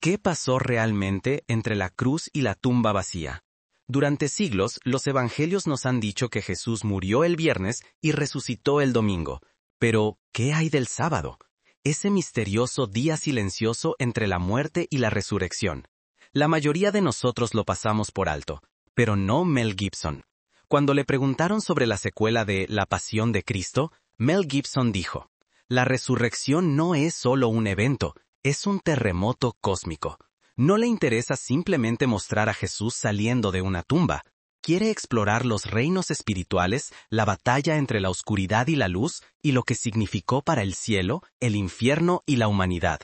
¿Qué pasó realmente entre la cruz y la tumba vacía? Durante siglos, los evangelios nos han dicho que Jesús murió el viernes y resucitó el domingo. Pero, ¿qué hay del sábado? Ese misterioso día silencioso entre la muerte y la resurrección. La mayoría de nosotros lo pasamos por alto, pero no Mel Gibson. Cuando le preguntaron sobre la secuela de La Pasión de Cristo, Mel Gibson dijo: «La resurrección no es solo un evento, es un terremoto cósmico». No le interesa simplemente mostrar a Jesús saliendo de una tumba. Quiere explorar los reinos espirituales, la batalla entre la oscuridad y la luz, y lo que significó para el cielo, el infierno y la humanidad.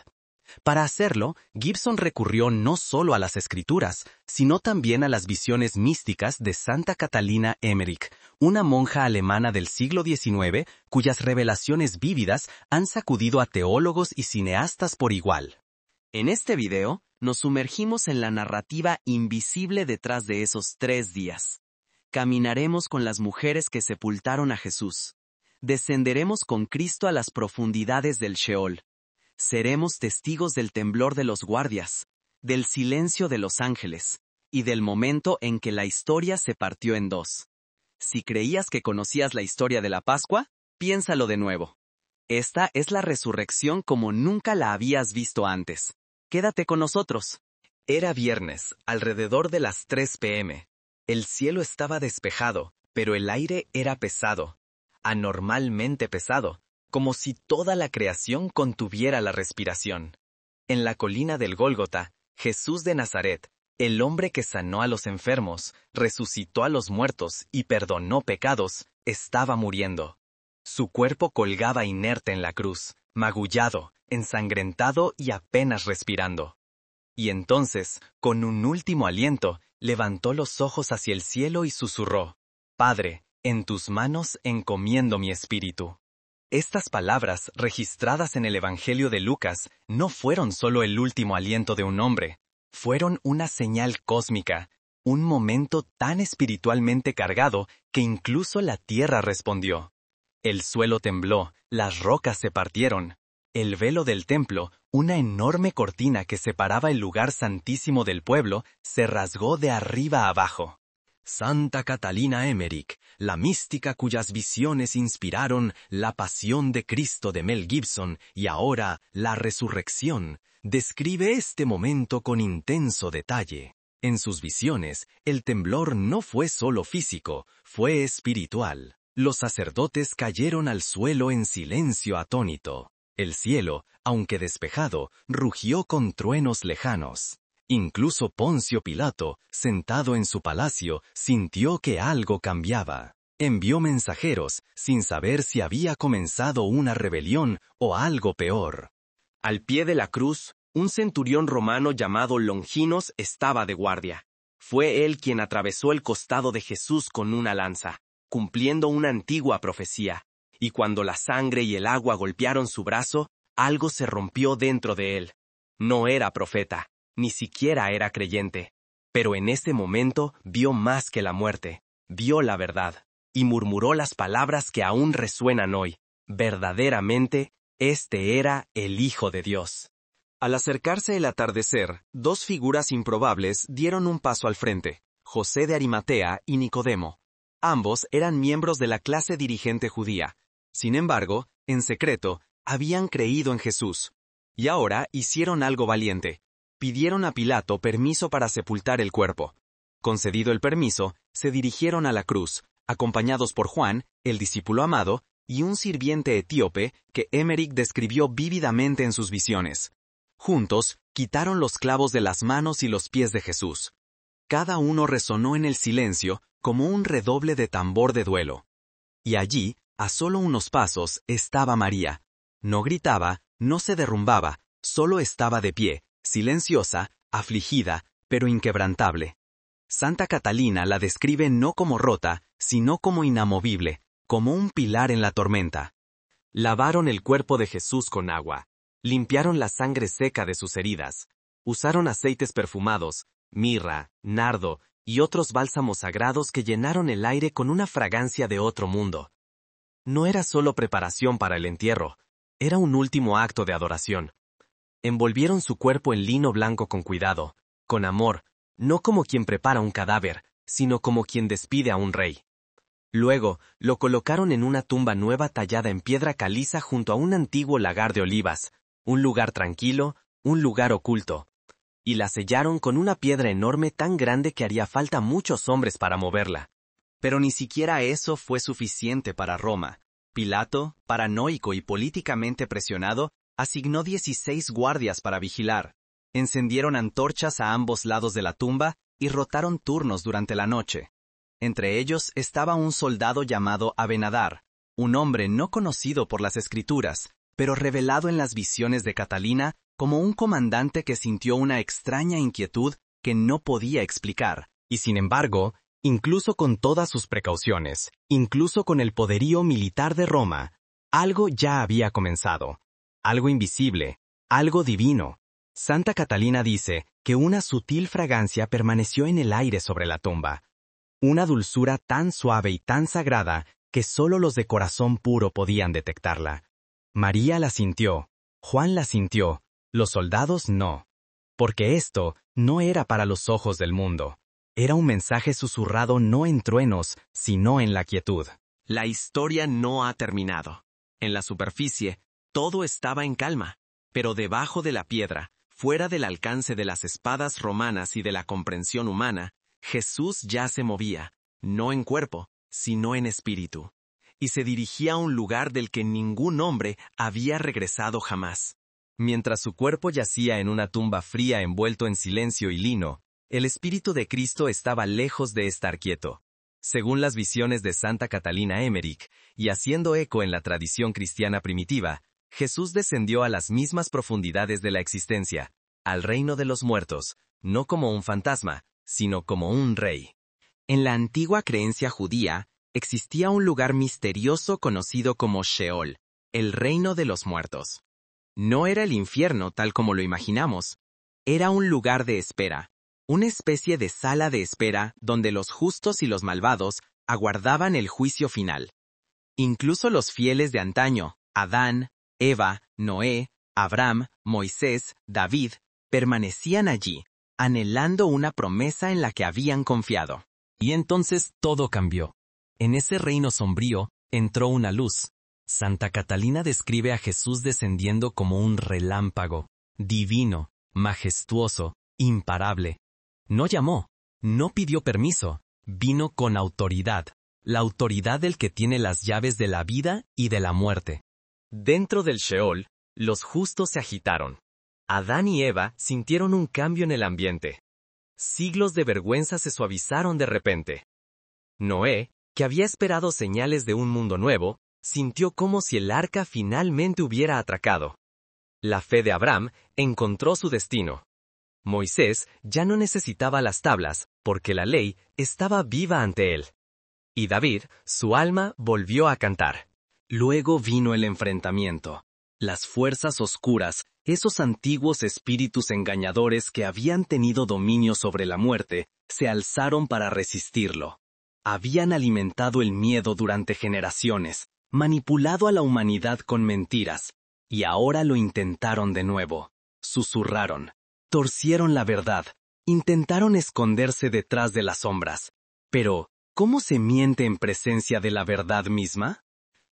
Para hacerlo, Gibson recurrió no solo a las Escrituras, sino también a las visiones místicas de Santa Catalina Emmerich, una monja alemana del siglo XIX, cuyas revelaciones vívidas han sacudido a teólogos y cineastas por igual. En este video, nos sumergimos en la narrativa invisible detrás de esos 3 días. Caminaremos con las mujeres que sepultaron a Jesús. Descenderemos con Cristo a las profundidades del Sheol. Seremos testigos del temblor de los guardias, del silencio de los ángeles, y del momento en que la historia se partió en dos. Si creías que conocías la historia de la Pascua, piénsalo de nuevo. Esta es la resurrección como nunca la habías visto antes. Quédate con nosotros. Era viernes, alrededor de las 3 p.m. El cielo estaba despejado, pero el aire era pesado. Anormalmente pesado, como si toda la creación contuviera la respiración. En la colina del Gólgota, Jesús de Nazaret, el hombre que sanó a los enfermos, resucitó a los muertos y perdonó pecados, estaba muriendo. Su cuerpo colgaba inerte en la cruz, magullado, ensangrentado y apenas respirando. Y entonces, con un último aliento, levantó los ojos hacia el cielo y susurró: «Padre, en tus manos encomiendo mi espíritu». Estas palabras, registradas en el Evangelio de Lucas, no fueron solo el último aliento de un hombre, fueron una señal cósmica, un momento tan espiritualmente cargado que incluso la tierra respondió. El suelo tembló, las rocas se partieron. El velo del templo, una enorme cortina que separaba el lugar santísimo del pueblo, se rasgó de arriba a abajo. Santa Catalina Emmerich, la mística cuyas visiones inspiraron La Pasión de Cristo de Mel Gibson y ahora La Resurrección, describe este momento con intenso detalle. En sus visiones, el temblor no fue solo físico, fue espiritual. Los sacerdotes cayeron al suelo en silencio atónito. El cielo, aunque despejado, rugió con truenos lejanos. Incluso Poncio Pilato, sentado en su palacio, sintió que algo cambiaba. Envió mensajeros, sin saber si había comenzado una rebelión o algo peor. Al pie de la cruz, un centurión romano llamado Longinos estaba de guardia. Fue él quien atravesó el costado de Jesús con una lanza, cumpliendo una antigua profecía. Y cuando la sangre y el agua golpearon su brazo, algo se rompió dentro de él. No era profeta, ni siquiera era creyente. Pero en ese momento vio más que la muerte, vio la verdad, y murmuró las palabras que aún resuenan hoy. Verdaderamente, este era el Hijo de Dios. Al acercarse el atardecer, 2 figuras improbables dieron un paso al frente, José de Arimatea y Nicodemo. Ambos eran miembros de la clase dirigente judía. Sin embargo, en secreto, habían creído en Jesús. Y ahora hicieron algo valiente. Pidieron a Pilato permiso para sepultar el cuerpo. Concedido el permiso, se dirigieron a la cruz, acompañados por Juan, el discípulo amado, y un sirviente etíope que Emmerich describió vívidamente en sus visiones. Juntos, quitaron los clavos de las manos y los pies de Jesús. Cada uno resonó en el silencio como un redoble de tambor de duelo. Y allí, a solo unos pasos, estaba María. No gritaba, no se derrumbaba, solo estaba de pie, silenciosa, afligida, pero inquebrantable. Santa Catalina la describe no como rota, sino como inamovible, como un pilar en la tormenta. Lavaron el cuerpo de Jesús con agua, limpiaron la sangre seca de sus heridas, usaron aceites perfumados, mirra, nardo y otros bálsamos sagrados que llenaron el aire con una fragancia de otro mundo. No era solo preparación para el entierro, era un último acto de adoración. Envolvieron su cuerpo en lino blanco con cuidado, con amor, no como quien prepara un cadáver, sino como quien despide a un rey. Luego, lo colocaron en una tumba nueva tallada en piedra caliza junto a un antiguo lagar de olivas, un lugar tranquilo, un lugar oculto. Y la sellaron con una piedra enorme tan grande que haría falta muchos hombres para moverla. Pero ni siquiera eso fue suficiente para Roma. Pilato, paranoico y políticamente presionado, asignó 16 guardias para vigilar. Encendieron antorchas a ambos lados de la tumba y rotaron turnos durante la noche. Entre ellos estaba un soldado llamado Abenadar, un hombre no conocido por las Escrituras, pero revelado en las visiones de Catalina como un comandante que sintió una extraña inquietud que no podía explicar. Y sin embargo, incluso con todas sus precauciones, incluso con el poderío militar de Roma, algo ya había comenzado. Algo invisible, algo divino. Santa Catalina dice que una sutil fragancia permaneció en el aire sobre la tumba. Una dulzura tan suave y tan sagrada que solo los de corazón puro podían detectarla. María la sintió, Juan la sintió, los soldados no. Porque esto no era para los ojos del mundo. Era un mensaje susurrado no en truenos, sino en la quietud. La historia no ha terminado. En la superficie, todo estaba en calma, pero debajo de la piedra, fuera del alcance de las espadas romanas y de la comprensión humana, Jesús ya se movía, no en cuerpo, sino en espíritu, y se dirigía a un lugar del que ningún hombre había regresado jamás. Mientras su cuerpo yacía en una tumba fría envuelto en silencio y lino, el espíritu de Cristo estaba lejos de estar quieto. Según las visiones de Santa Catalina Emmerich, y haciendo eco en la tradición cristiana primitiva, Jesús descendió a las mismas profundidades de la existencia, al reino de los muertos, no como un fantasma, sino como un rey. En la antigua creencia judía, existía un lugar misterioso conocido como Sheol, el reino de los muertos. No era el infierno tal como lo imaginamos, era un lugar de espera, una especie de sala de espera donde los justos y los malvados aguardaban el juicio final. Incluso los fieles de antaño, Adán, Eva, Noé, Abraham, Moisés, David, permanecían allí, anhelando una promesa en la que habían confiado. Y entonces todo cambió. En ese reino sombrío entró una luz. Santa Catalina describe a Jesús descendiendo como un relámpago, divino, majestuoso, imparable. No llamó, no pidió permiso, vino con autoridad, la autoridad del que tiene las llaves de la vida y de la muerte. Dentro del Sheol, los justos se agitaron. Adán y Eva sintieron un cambio en el ambiente. Siglos de vergüenza se suavizaron de repente. Noé, que había esperado señales de un mundo nuevo, sintió como si el arca finalmente hubiera atracado. La fe de Abraham encontró su destino. Moisés ya no necesitaba las tablas, porque la ley estaba viva ante él. Y David, su alma volvió a cantar. Luego vino el enfrentamiento. Las fuerzas oscuras, esos antiguos espíritus engañadores que habían tenido dominio sobre la muerte, se alzaron para resistirlo. Habían alimentado el miedo durante generaciones, manipulado a la humanidad con mentiras, y ahora lo intentaron de nuevo. Susurraron, torcieron la verdad, intentaron esconderse detrás de las sombras. Pero, ¿cómo se miente en presencia de la verdad misma?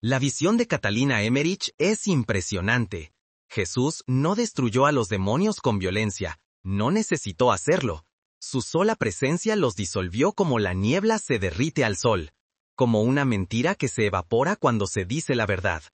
La visión de Catalina Emmerich es impresionante. Jesús no destruyó a los demonios con violencia, no necesitó hacerlo. Su sola presencia los disolvió como la niebla se derrite al sol, como una mentira que se evapora cuando se dice la verdad.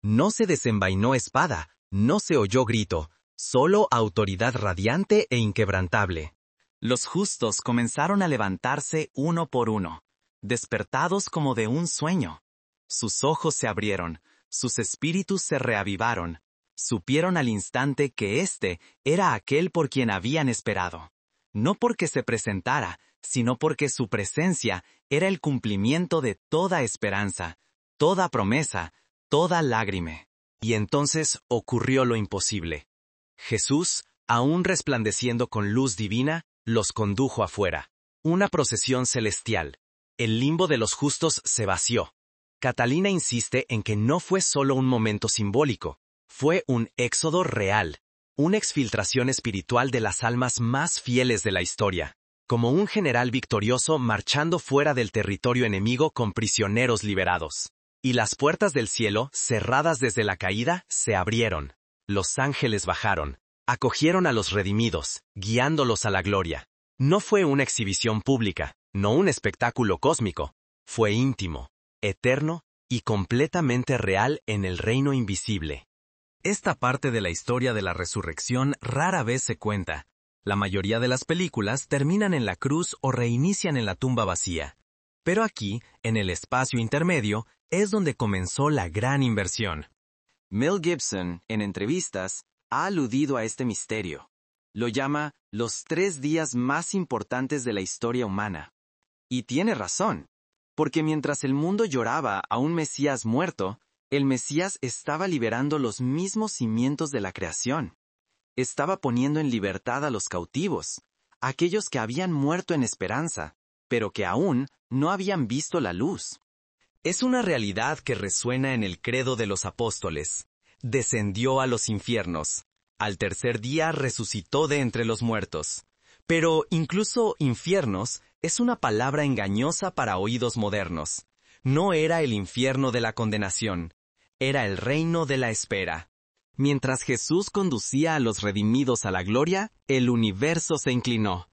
No se desenvainó espada, no se oyó grito, solo autoridad radiante e inquebrantable. Los justos comenzaron a levantarse uno por uno, despertados como de un sueño. Sus ojos se abrieron, sus espíritus se reavivaron, supieron al instante que éste era aquel por quien habían esperado. No porque se presentara, sino porque su presencia era el cumplimiento de toda esperanza, toda promesa, toda lágrima. Y entonces ocurrió lo imposible. Jesús, aún resplandeciendo con luz divina, los condujo afuera. Una procesión celestial. El limbo de los justos se vació. Catalina insiste en que no fue solo un momento simbólico, fue un éxodo real. una exfiltración espiritual de las almas más fieles de la historia, como un general victorioso marchando fuera del territorio enemigo con prisioneros liberados. Y las puertas del cielo, cerradas desde la caída, se abrieron. Los ángeles bajaron, acogieron a los redimidos, guiándolos a la gloria. No fue una exhibición pública, no un espectáculo cósmico. Fue íntimo, eterno y completamente real en el reino invisible. Esta parte de la historia de la resurrección rara vez se cuenta. La mayoría de las películas terminan en la cruz o reinician en la tumba vacía. Pero aquí, en el espacio intermedio, es donde comenzó la gran inversión. Mel Gibson, en entrevistas, ha aludido a este misterio. Lo llama los 3 días más importantes de la historia humana. Y tiene razón, porque mientras el mundo lloraba a un Mesías muerto, el Mesías estaba liberando los mismos cimientos de la creación. Estaba poniendo en libertad a los cautivos, aquellos que habían muerto en esperanza, pero que aún no habían visto la luz. Es una realidad que resuena en el credo de los apóstoles. Descendió a los infiernos. Al tercer día resucitó de entre los muertos. Pero incluso infiernos es una palabra engañosa para oídos modernos. No era el infierno de la condenación, era el reino de la espera. Mientras Jesús conducía a los redimidos a la gloria, el universo se inclinó.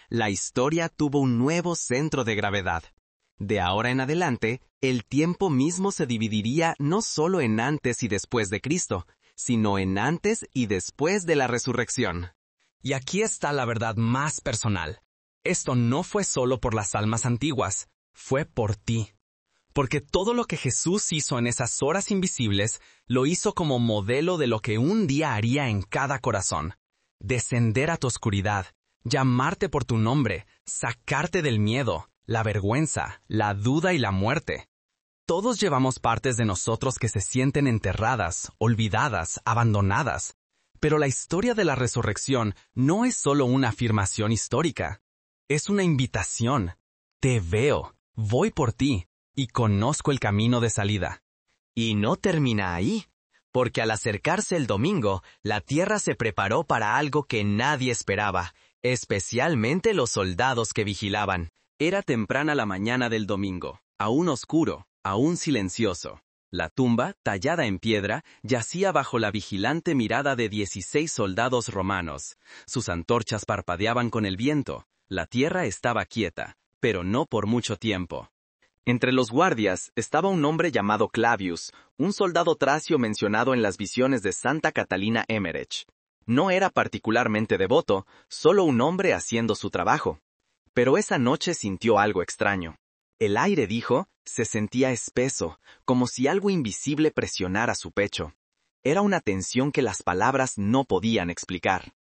La historia tuvo un nuevo centro de gravedad. De ahora en adelante, el tiempo mismo se dividiría no solo en antes y después de Cristo, sino en antes y después de la resurrección. Y aquí está la verdad más personal. Esto no fue solo por las almas antiguas, fue por ti. Porque todo lo que Jesús hizo en esas horas invisibles, lo hizo como modelo de lo que un día haría en cada corazón. Descender a tu oscuridad, llamarte por tu nombre, sacarte del miedo, la vergüenza, la duda y la muerte. Todos llevamos partes de nosotros que se sienten enterradas, olvidadas, abandonadas. Pero la historia de la resurrección no es solo una afirmación histórica. Es una invitación. Te veo, voy por ti. Y conozco el camino de salida. Y no termina ahí, porque al acercarse el domingo, la tierra se preparó para algo que nadie esperaba, especialmente los soldados que vigilaban. Era temprana la mañana del domingo, aún oscuro, aún silencioso. La tumba, tallada en piedra, yacía bajo la vigilante mirada de 16 soldados romanos. Sus antorchas parpadeaban con el viento. La tierra estaba quieta, pero no por mucho tiempo. Entre los guardias estaba un hombre llamado Clavius, un soldado tracio mencionado en las visiones de Santa Catalina Emmerich. No era particularmente devoto, solo un hombre haciendo su trabajo. Pero esa noche sintió algo extraño. El aire, dijo, se sentía espeso, como si algo invisible presionara su pecho. Era una tensión que las palabras no podían explicar.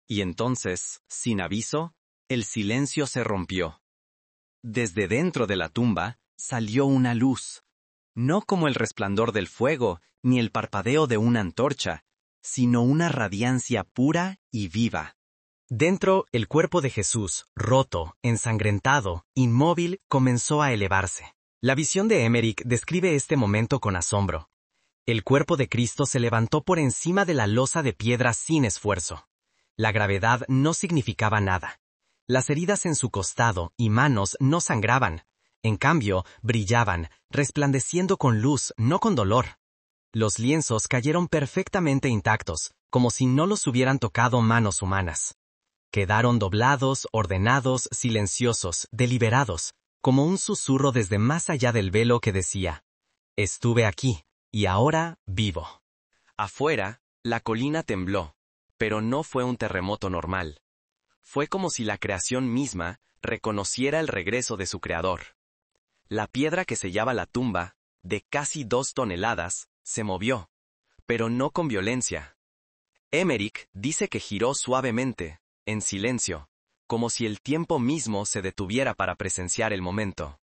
Y entonces, sin aviso, el silencio se rompió. Desde dentro de la tumba, salió una luz, no como el resplandor del fuego, ni el parpadeo de una antorcha, sino una radiancia pura y viva. Dentro, el cuerpo de Jesús, roto, ensangrentado, inmóvil, comenzó a elevarse. La visión de Emmerich describe este momento con asombro. El cuerpo de Cristo se levantó por encima de la losa de piedra sin esfuerzo. La gravedad no significaba nada. Las heridas en su costado y manos no sangraban. En cambio, brillaban, resplandeciendo con luz, no con dolor. Los lienzos cayeron perfectamente intactos, como si no los hubieran tocado manos humanas. Quedaron doblados, ordenados, silenciosos, deliberados, como un susurro desde más allá del velo que decía: «Estuve aquí, y ahora vivo». Afuera, la colina tembló, pero no fue un terremoto normal. Fue como si la creación misma reconociera el regreso de su creador. La piedra que sellaba la tumba, de casi 2 toneladas, se movió, pero no con violencia. Emmerich dice que giró suavemente, en silencio, como si el tiempo mismo se detuviera para presenciar el momento.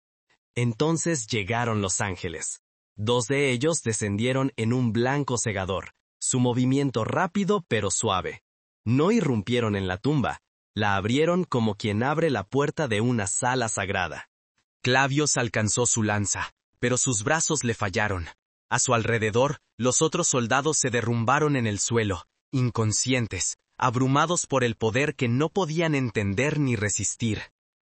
Entonces llegaron los ángeles. 2 de ellos descendieron en un blanco segador, su movimiento rápido pero suave. No irrumpieron en la tumba, la abrieron como quien abre la puerta de una sala sagrada. Clavius alcanzó su lanza, pero sus brazos le fallaron. A su alrededor, los otros soldados se derrumbaron en el suelo, inconscientes, abrumados por el poder que no podían entender ni resistir.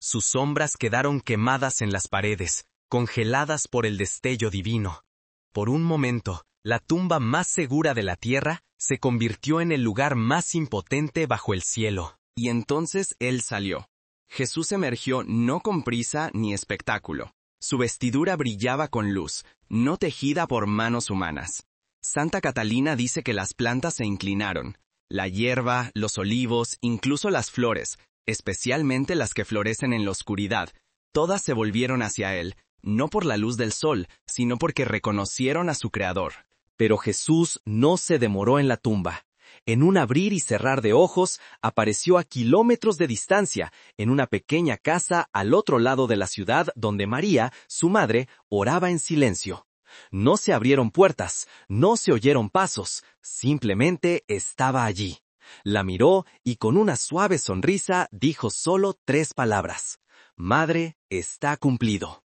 Sus sombras quedaron quemadas en las paredes, congeladas por el destello divino. Por un momento, la tumba más segura de la tierra se convirtió en el lugar más impotente bajo el cielo. Y entonces él salió. Jesús emergió no con prisa ni espectáculo. Su vestidura brillaba con luz, no tejida por manos humanas. Santa Catalina dice que las plantas se inclinaron. La hierba, los olivos, incluso las flores, especialmente las que florecen en la oscuridad, todas se volvieron hacia él, no por la luz del sol, sino porque reconocieron a su Creador. Pero Jesús no se demoró en la tumba. En un abrir y cerrar de ojos, apareció a kilómetros de distancia, en una pequeña casa al otro lado de la ciudad donde María, su madre, oraba en silencio. No se abrieron puertas, no se oyeron pasos, simplemente estaba allí. La miró y con una suave sonrisa dijo solo 3 palabras. Madre, está cumplido.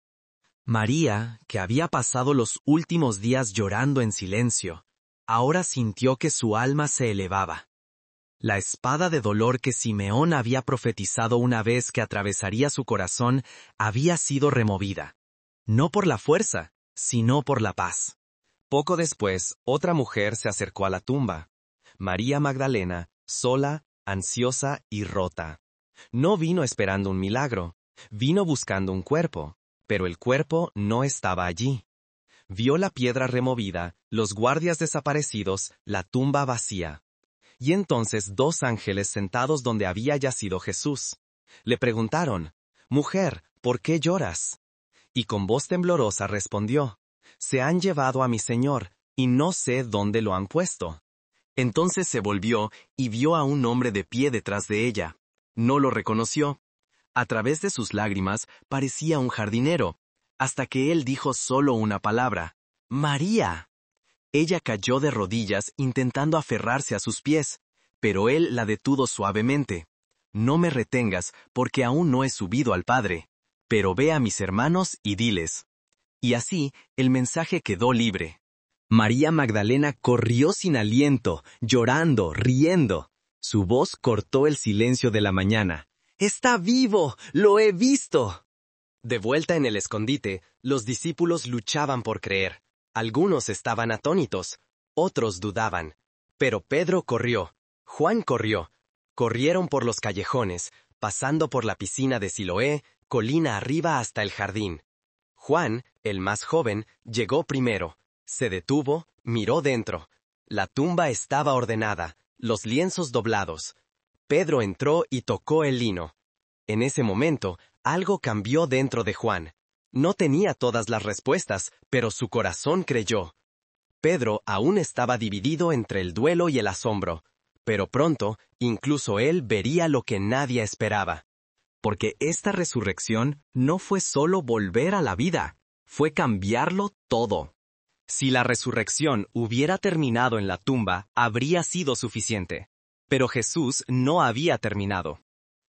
María, que había pasado los últimos días llorando en silencio, ahora sintió que su alma se elevaba. La espada de dolor que Simeón había profetizado una vez que atravesaría su corazón había sido removida. No por la fuerza, sino por la paz. Poco después, otra mujer se acercó a la tumba. María Magdalena, sola, ansiosa y rota. No vino esperando un milagro, vino buscando un cuerpo, pero el cuerpo no estaba allí. Vio la piedra removida, los guardias desaparecidos, la tumba vacía. Y entonces 2 ángeles sentados donde había yacido Jesús. Le preguntaron, «Mujer, ¿por qué lloras?» Y con voz temblorosa respondió, «Se han llevado a mi Señor, y no sé dónde lo han puesto». Entonces se volvió y vio a un hombre de pie detrás de ella. No lo reconoció. A través de sus lágrimas parecía un jardinero, hasta que él dijo solo una palabra, «María». Ella cayó de rodillas intentando aferrarse a sus pies, pero él la detuvo suavemente. «No me retengas, porque aún no he subido al Padre, pero ve a mis hermanos y diles». Y así el mensaje quedó libre. María Magdalena corrió sin aliento, llorando, riendo. Su voz cortó el silencio de la mañana. «¡Está vivo! ¡Lo he visto!». De vuelta en el escondite, los discípulos luchaban por creer. Algunos estaban atónitos, otros dudaban. Pero Pedro corrió, Juan corrió. Corrieron por los callejones, pasando por la piscina de Siloé, colina arriba hasta el jardín. Juan, el más joven, llegó primero. Se detuvo, miró dentro. La tumba estaba ordenada, los lienzos doblados. Pedro entró y tocó el lino. En ese momento, algo cambió dentro de Juan. No tenía todas las respuestas, pero su corazón creyó. Pedro aún estaba dividido entre el duelo y el asombro, pero pronto, incluso él vería lo que nadie esperaba. Porque esta resurrección no fue solo volver a la vida, fue cambiarlo todo. Si la resurrección hubiera terminado en la tumba, habría sido suficiente. Pero Jesús no había terminado.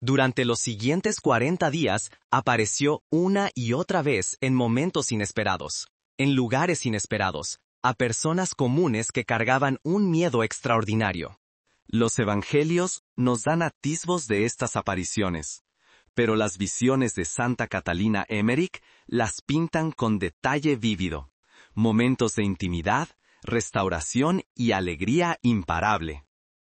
Durante los siguientes 40 días, apareció una y otra vez en momentos inesperados, en lugares inesperados, a personas comunes que cargaban un miedo extraordinario. Los evangelios nos dan atisbos de estas apariciones, pero las visiones de Santa Catalina Emmerich las pintan con detalle vívido. Momentos de intimidad, restauración y alegría imparable.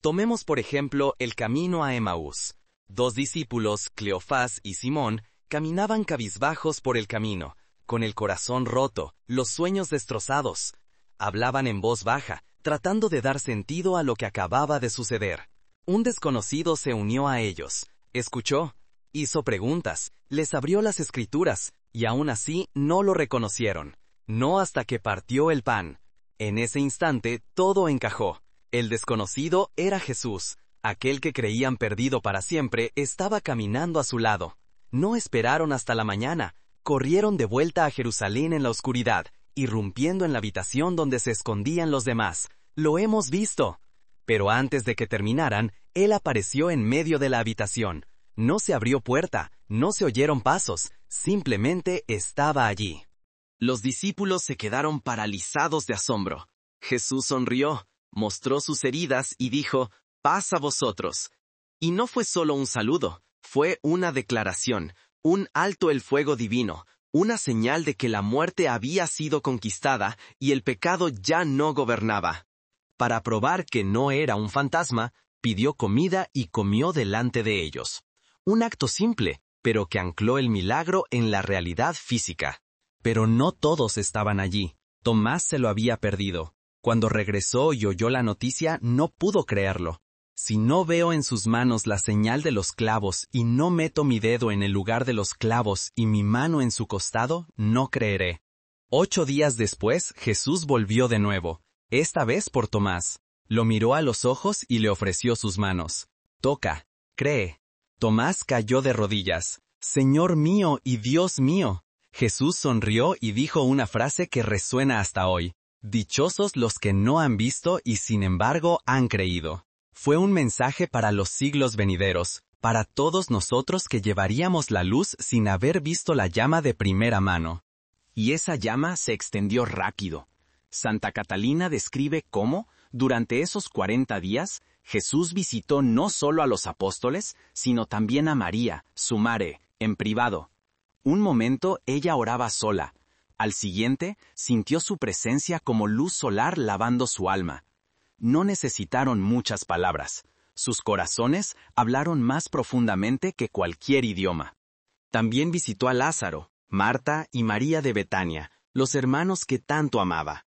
Tomemos por ejemplo el camino a Emaús. 2 discípulos, Cleofás y Simón, caminaban cabizbajos por el camino, con el corazón roto, los sueños destrozados. Hablaban en voz baja, tratando de dar sentido a lo que acababa de suceder. Un desconocido se unió a ellos, escuchó, hizo preguntas, les abrió las escrituras, y aún así no lo reconocieron. No hasta que partió el pan. En ese instante todo encajó. El desconocido era Jesús. Aquel que creían perdido para siempre estaba caminando a su lado. No esperaron hasta la mañana. Corrieron de vuelta a Jerusalén en la oscuridad, irrumpiendo en la habitación donde se escondían los demás. «Lo hemos visto». Pero antes de que terminaran, él apareció en medio de la habitación. No se abrió puerta, no se oyeron pasos, simplemente estaba allí. Los discípulos se quedaron paralizados de asombro. Jesús sonrió. mostró sus heridas y dijo, «Paz a vosotros». Y no fue solo un saludo, fue una declaración, un alto el fuego divino, una señal de que la muerte había sido conquistada y el pecado ya no gobernaba. Para probar que no era un fantasma, pidió comida y comió delante de ellos. Un acto simple, pero que ancló el milagro en la realidad física. Pero no todos estaban allí. Tomás se lo había perdido. Cuando regresó y oyó la noticia, no pudo creerlo. Si no veo en sus manos la señal de los clavos y no meto mi dedo en el lugar de los clavos y mi mano en su costado, no creeré. 8 días después, Jesús volvió de nuevo, esta vez por Tomás. Lo miró a los ojos y le ofreció sus manos. Toca, cree. Tomás cayó de rodillas. Señor mío y Dios mío. Jesús sonrió y dijo una frase que resuena hasta hoy. Dichosos los que no han visto y sin embargo han creído. Fue un mensaje para los siglos venideros, para todos nosotros que llevaríamos la luz sin haber visto la llama de primera mano. Y esa llama se extendió rápido. Santa Catalina describe cómo, durante esos 40 días, Jesús visitó no solo a los apóstoles, sino también a María, su madre, en privado. Un momento ella oraba sola. Al siguiente, sintió su presencia como luz solar lavando su alma. No necesitaron muchas palabras. Sus corazones hablaron más profundamente que cualquier idioma. También visitó a Lázaro, Marta y María de Betania, los hermanos que tanto amaba.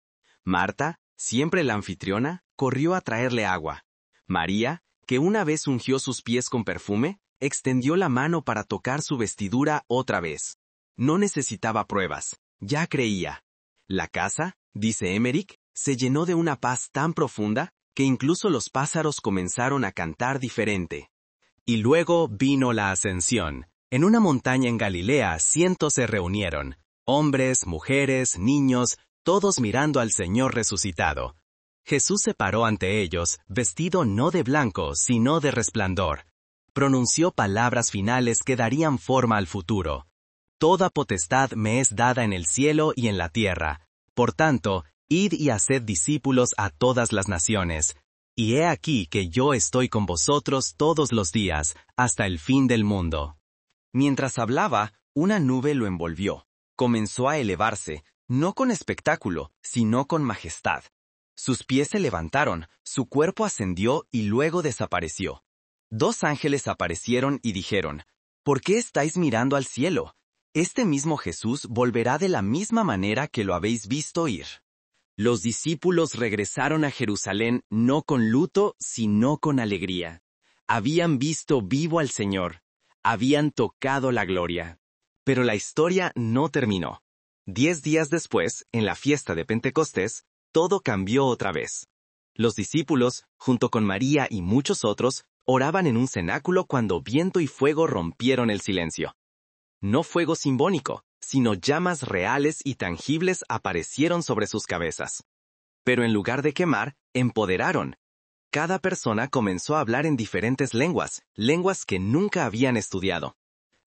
Marta, siempre la anfitriona, corrió a traerle agua. María, que una vez ungió sus pies con perfume, extendió la mano para tocar su vestidura otra vez. No necesitaba pruebas, ya creía. La casa, dice Emmerich, se llenó de una paz tan profunda que incluso los pájaros comenzaron a cantar diferente. Y luego vino la ascensión. En una montaña en Galilea cientos se reunieron, hombres, mujeres, niños, todos mirando al Señor resucitado. Jesús se paró ante ellos, vestido no de blanco, sino de resplandor. Pronunció palabras finales que darían forma al futuro. Toda potestad me es dada en el cielo y en la tierra. Por tanto, id y haced discípulos a todas las naciones. Y he aquí que yo estoy con vosotros todos los días, hasta el fin del mundo. Mientras hablaba, una nube lo envolvió. Comenzó a elevarse, no con espectáculo, sino con majestad. Sus pies se levantaron, su cuerpo ascendió y luego desapareció. 2 ángeles aparecieron y dijeron, ¿por qué estáis mirando al cielo? Este mismo Jesús volverá de la misma manera que lo habéis visto ir. Los discípulos regresaron a Jerusalén no con luto, sino con alegría. Habían visto vivo al Señor. Habían tocado la gloria. Pero la historia no terminó. 10 días después, en la fiesta de Pentecostés, todo cambió otra vez. Los discípulos, junto con María y muchos otros, oraban en un cenáculo cuando viento y fuego rompieron el silencio. No fuego simbólico, sino llamas reales y tangibles aparecieron sobre sus cabezas. Pero en lugar de quemar, empoderaron. Cada persona comenzó a hablar en diferentes lenguas, lenguas que nunca habían estudiado.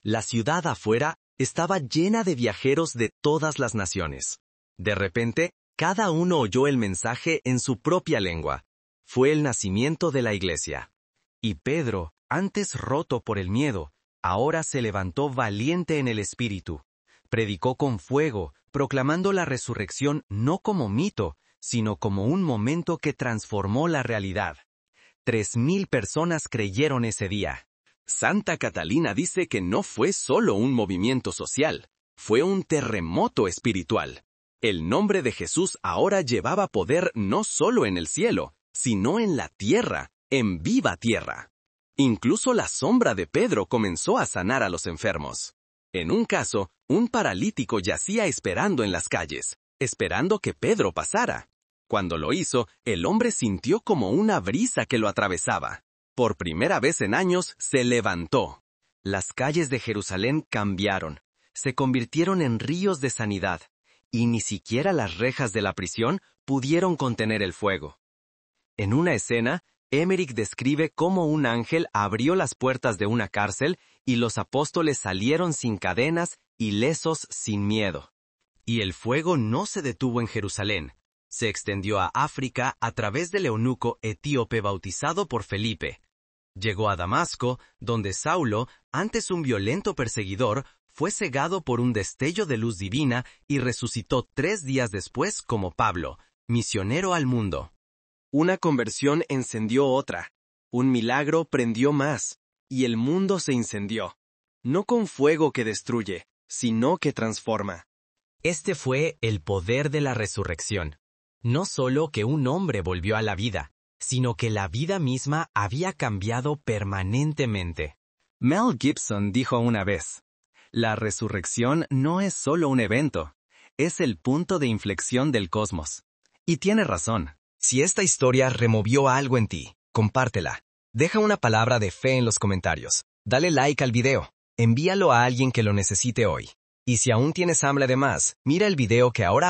La ciudad afuera estaba llena de viajeros de todas las naciones. De repente, cada uno oyó el mensaje en su propia lengua. Fue el nacimiento de la iglesia. Y Pedro, antes roto por el miedo, ahora se levantó valiente en el espíritu. Predicó con fuego, proclamando la resurrección no como mito, sino como un momento que transformó la realidad. 3,000 personas creyeron ese día. Santa Catalina dice que no fue solo un movimiento social, fue un terremoto espiritual. El nombre de Jesús ahora llevaba poder no solo en el cielo, sino en la tierra, en viva tierra. Incluso la sombra de Pedro comenzó a sanar a los enfermos. En un caso, un paralítico yacía esperando en las calles, esperando que Pedro pasara. Cuando lo hizo, el hombre sintió como una brisa que lo atravesaba. Por primera vez en años, se levantó. Las calles de Jerusalén cambiaron, se convirtieron en ríos de sanidad, y ni siquiera las rejas de la prisión pudieron contener el fuego. En una escena, Emmerich describe cómo un ángel abrió las puertas de una cárcel y los apóstoles salieron sin cadenas, ilesos sin miedo. Y el fuego no se detuvo en Jerusalén. Se extendió a África a través del eunuco etíope bautizado por Felipe. Llegó a Damasco, donde Saulo, antes un violento perseguidor, fue cegado por un destello de luz divina y resucitó 3 días después como Pablo, misionero al mundo. Una conversión encendió otra, un milagro prendió más, y el mundo se incendió. No con fuego que destruye, sino que transforma. Este fue el poder de la resurrección. No solo que un hombre volvió a la vida, sino que la vida misma había cambiado permanentemente. Mel Gibson dijo una vez, la resurrección no es solo un evento, es el punto de inflexión del cosmos. Y tiene razón. Si esta historia removió algo en ti, compártela. Deja una palabra de fe en los comentarios. Dale like al video. Envíalo a alguien que lo necesite hoy. Y si aún tienes hambre de más, mira el video que ahora